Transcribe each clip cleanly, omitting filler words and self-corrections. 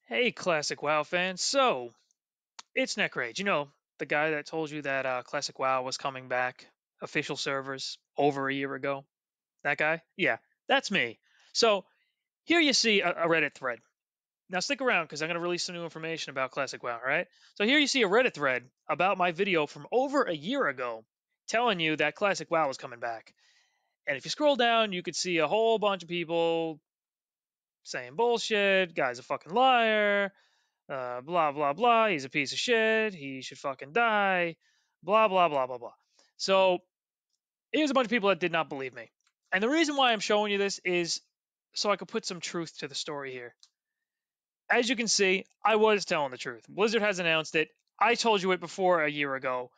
Hey, Classic WoW fans. So, it's Nekrage. The guy that told you that Classic WoW was coming back, official servers, over a year ago? That guy? Yeah, that's me. So, here you see a Reddit thread. Now, stick around because I'm going to release some new information about Classic WoW, all right? So, here you see a Reddit thread about my video from over a year ago telling you that Classic WoW was coming back. And if you scroll down, you could see a whole bunch of people saying bullshit, guy's a fucking liar, blah blah blah. He's a piece of shit. He should fucking die. Blah blah blah blah blah. So here's a bunch of people that did not believe me, and the reason why I'm showing you this is so I could put some truth to the story here. As you can see, I was telling the truth. Blizzard has announced it. I told you it before a year ago.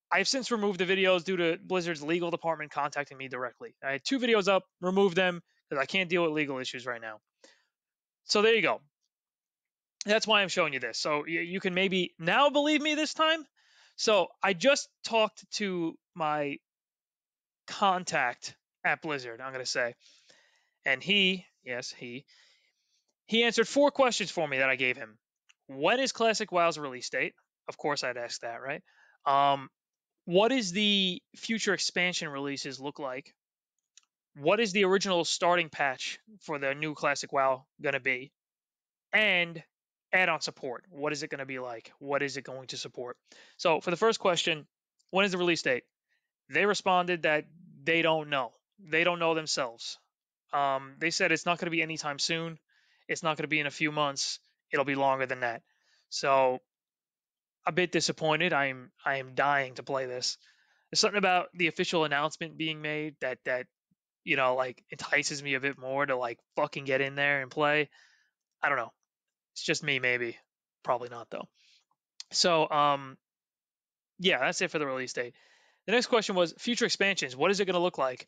I've since removed the videos due to Blizzard's legal department contacting me directly. I had two videos up, removed them because I can't deal with legal issues right now. So there you go. That's why I'm showing you this. So you can maybe now believe me this time. So I just talked to my contact at Blizzard, I'm going to say. And he answered four questions for me that I gave him. When is Classic WoW's release date? Of course, I'd ask that, right? What is the future expansion releases look like? What is the original starting patch for the new Classic WoW going to be? And add-on support. What is it going to be like? What is it going to support? So for the first question, when is the release date? They responded that they don't know. They don't know themselves. They said it's not going to be anytime soon. It's not going to be in a few months. It'll be longer than that. So a bit disappointed. I am dying to play this. There's something about the official announcement being made that like entices me a bit more to like fucking get in there and play. I don't know. It's just me, maybe. Probably not though. So, yeah, that's it for the release date. The next question was future expansions. What is it going to look like?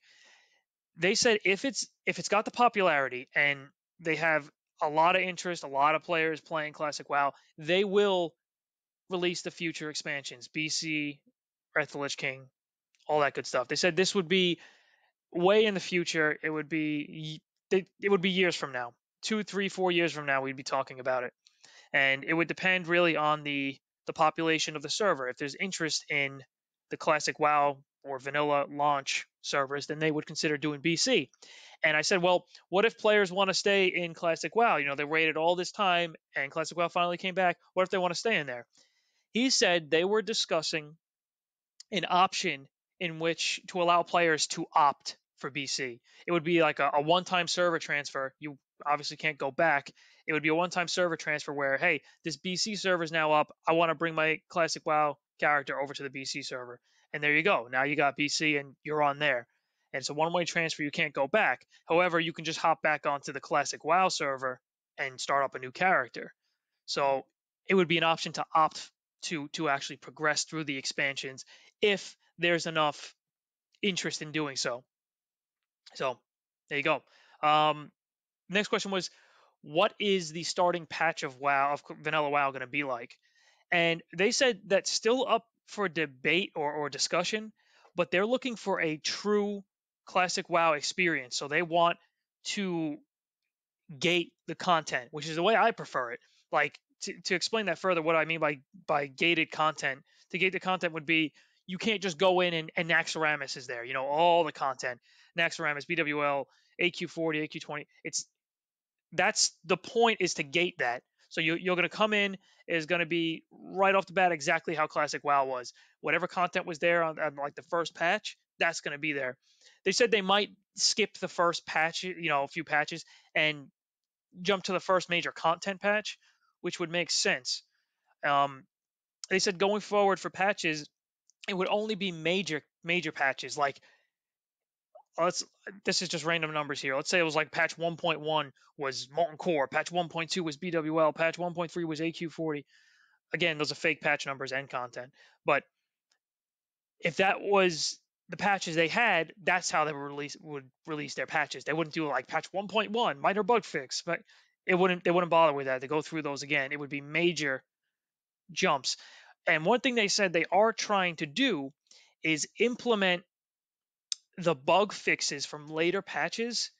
They said if it's got the popularity and they have a lot of interest, a lot of players playing Classic WoW, they will release the future expansions, BC, Wrath of the Lich King, all that good stuff. They said this would be way in the future. It would be years from now, 2, 3, 4 years from now. We'd be talking about it. And it would depend really on the population of the server. If there's interest in the classic WoW or vanilla launch servers, then they would consider doing BC. And I said, well, what if players want to stay in classic WoW? They waited all this time and classic WoW finally came back. What if they want to stay in there? He said they were discussing an option in which to allow players to opt for BC. It would be like a one-time server transfer. You obviously can't go back. It would be a one-time server transfer where, hey, this BC server is now up. I want to bring my classic WoW character over to the BC server, and there you go. Now you got BC and you're on there. And it's a one-way transfer. You can't go back. However, you can just hop back onto the classic WoW server and start up a new character. So it would be an option to opt to actually progress through the expansions if there's enough interest in doing so. So there you go. Next question was, what is the starting patch of WoW of Vanilla WoW going to be like? And they said that's still up for debate or discussion, but they're looking for a true classic WoW experience. So they want to gate the content, which is the way I prefer it. Like to explain that further, what I mean by gated content. To gate the content would be you can't just go in and Naxxramas is there. All the content. Naxxramas, BWL, AQ40, AQ20. That's the point is to gate that. So you're going to come in is going to be right off the bat exactly how Classic WoW was. Whatever content was there on like the first patch, that's going to be there. They said they might skip the first patch, a few patches, and jump to the first major content patch, which would make sense. Um, they said going forward for patches, it would only be major patches. Like this is just random numbers here. Let's say it was like patch 1.1 was Molten Core, patch 1.2 was BWL, patch 1.3 was AQ40. Again, those are fake patch numbers and content. But if that was the patches they had, that's how they would release their patches. They wouldn't do like patch 1.1 minor bug fix, but they wouldn't bother with that. They go through those again. It would be major jumps. And one thing they said they are trying to do is implement the bug fixes from later patches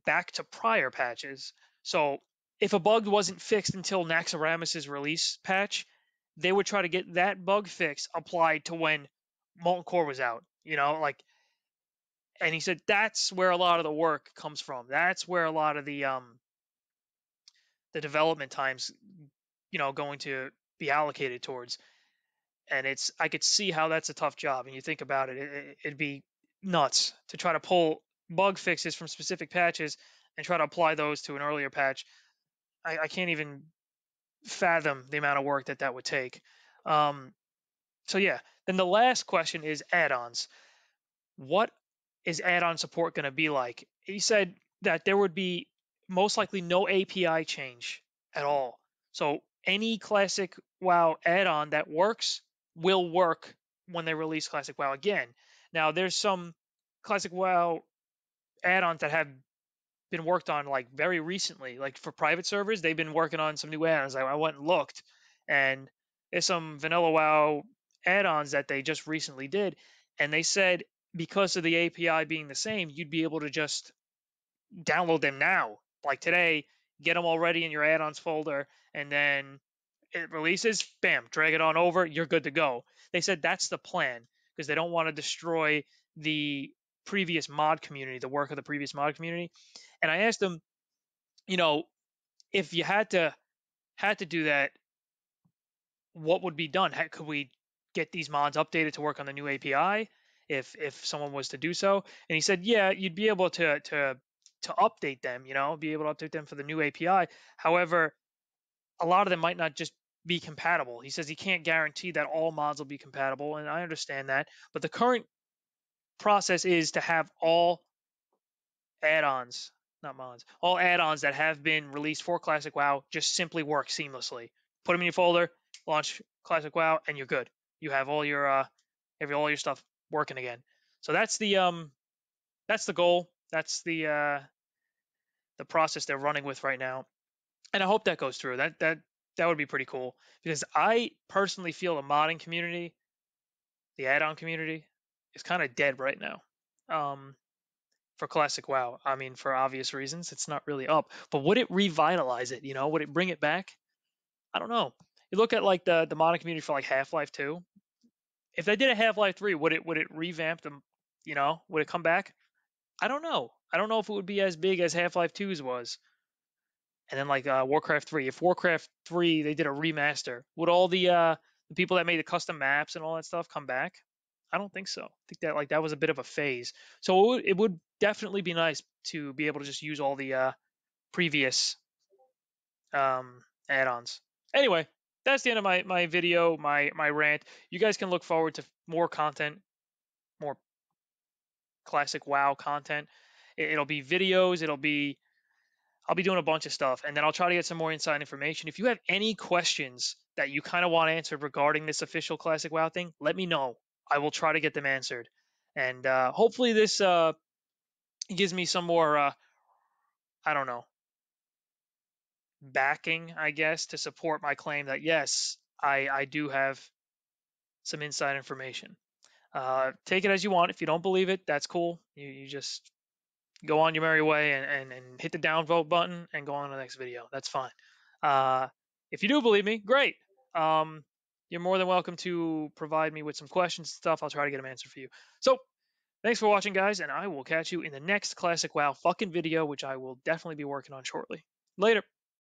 back to prior patches. So if a bug wasn't fixed until Naxxramas's release patch, they would try to get that bug fix applied to when Molten Core was out. Like, and he said that's where a lot of the work comes from. That's where a lot of the development times, going to be allocated towards. And I could see how that's a tough job. And you think about it, it'd be nuts to try to pull bug fixes from specific patches and try to apply those to an earlier patch. I can't even fathom the amount of work that would take. So yeah, then the last question is add-ons. What is add-on support going to be like? He said that there would be most likely no API change at all. So any Classic WoW add-on that works will work when they release Classic WoW again. Now, there's some Classic WoW add-ons that have been worked on like very recently, like for private servers. They've been working on some new add-ons. I went and looked, and there's some vanilla WoW add-ons that they just recently did, and they said because of the API being the same, you'd be able to just download them now, like today, get them already in your add-ons folder, and then it releases, bam, drag it on over, you're good to go. They said that's the plan because they don't want to destroy the previous mod community, the work of the previous mod community. And I asked them, if you had to do that, what would be done? Could we get these mods updated to work on the new API if someone was to do so? And he said, yeah, you'd be able to update them, be able to update them for the new API. However, a lot of them might not just be compatible. He says he can't guarantee that all mods will be compatible, and I understand that. But the current process is to have all add-ons, not mods, all add-ons that have been released for Classic WoW just simply work seamlessly. Put them in your folder, launch Classic WoW, and you're good. You have all your stuff working again. So that's the goal. That's the process they're running with right now, and I hope that goes through. That would be pretty cool because I personally feel the modding community, the add-on community, is kind of dead right now. For Classic WoW, I mean, for obvious reasons, it's not really up. But would it revitalize it? Would it bring it back? I don't know. You look at like the modding community for like Half-Life 2. If they did a Half-Life 3, would it revamp them? Would it come back? I don't know. I don't know if it would be as big as Half-Life 2's was. And then like Warcraft 3. If Warcraft 3 they did a remaster, would all the people that made the custom maps and all that stuff come back? I don't think so. I think that was a bit of a phase. So it would definitely be nice to be able to just use all the previous add-ons. Anyway, that's the end of my video, my rant. You guys can look forward to more content, more Classic WoW content. It'll be videos. I'll be doing a bunch of stuff, and then I'll try to get some more inside information. If you have any questions that you kind of want answered regarding this official Classic WoW thing, let me know. I will try to get them answered. And hopefully this gives me some more, I don't know, backing, I guess, to support my claim that, yes, I do have some inside information. Take it as you want. If you don't believe it, that's cool. You just go on your merry way and hit the downvote button and go on to the next video. That's fine. If you do believe me, great. You're more than welcome to provide me with some questions and stuff. I'll try to get them answered for you. So thanks for watching, guys, and I will catch you in the next Classic WoW fucking video, which I will definitely be working on shortly. Later.